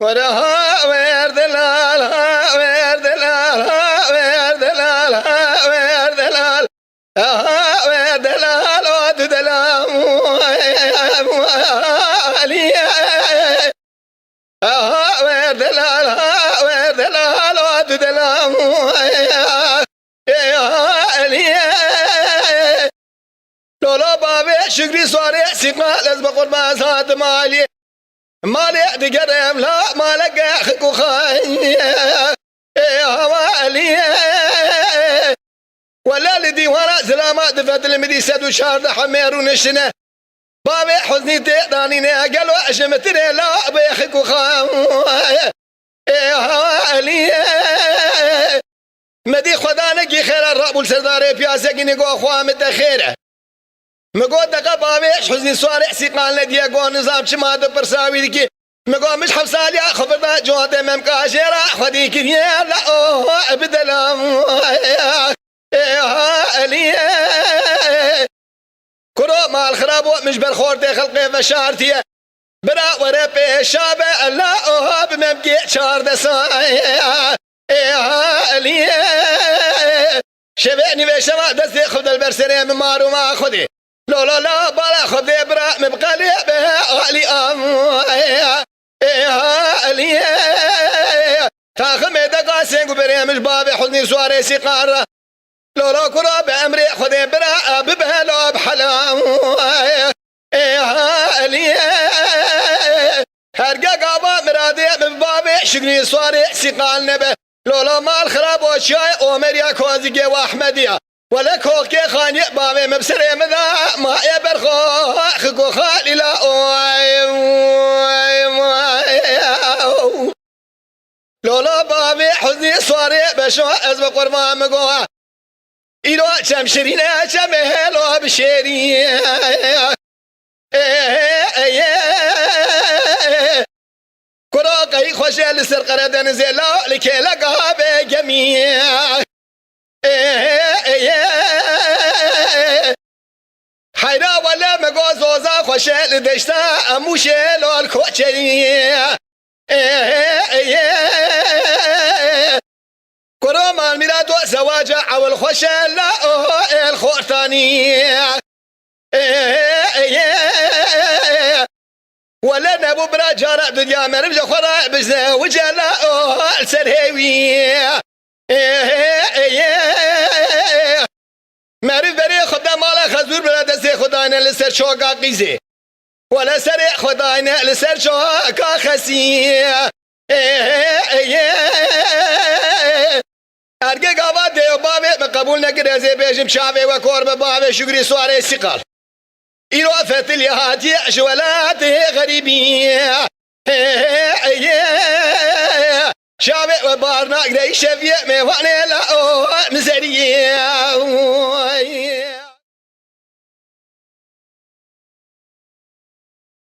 ورها وردلال وردلال وردلال وردلال وردلال ودلال علي وردلال وردلال ودلال علي لولا بابي شكري صاري سيقال از بقربان ذات مالي مالي دقرم لا مالك اخك وخاي هوالي ولا لدي ورا سلامات دفت المدي سدو شارد حمير ونشنه بابي حزني تقداني قالوا اشمتني لا بيخك وخاي هوالي مدي خدانك خير الرب والسرداري بياسك نقو اخوة متخيره مگو دقا باویش حزنی سوارع سیقال ندیه گو نظام چما دو پرساوی دیکی مگو مش حفصالی خبر دا جواد ممکاشی را خودی کریه لأوه بدلم علیه کرو مال خرابو مش برخورد خلقی و شارتیه برا وره پیشابه لأوه بممکی چار دسای علیه شبعنی و شما دستی خود البرسره ممارو ما خودی لا لا لا بلا خذ برا مبقالي بها علي علي تاخم دقا سينغ بريمش بابي حزني سواري سيقار لا لا كرا بأمري خذ برا ببها لا بحلام علي هرقا قابا مرادي من بابي شكري سواري سيقال نبه لا لا مال خراب وشاي اومريا كوزيقي واحمدية ولا كوكي خاني بابي مبسري مذا ما يبرخو خكو خالي لا لولا بابي حزني صاري بشو ازم قربان مقوها إلو كم شرينا كم هلو بشيري كراقي خوشي لسر قردن زيلا لكي لقها بجميع حيرا ولا مغوزوزا خوشل دشتا اموشل الكوچري كرمان ميرادو زواجا اول خوشل الخورتاني ولا نبو برا جارا دنيا مرمج خورا بزنا وجلا السرهوي معرف بري خدا مالا خزور بلا دسي خداينا لسر شوقا قيزي ولا سرع خداينا لسر شوقا خسي ارقى قابات ديو بابي مقبول نقر زي بيجم شافي وكور بابي شكري سواري سيقال إلو فتل هاتي عشوالاتي غريبي شافي وبارنا قري شفية ميواني لا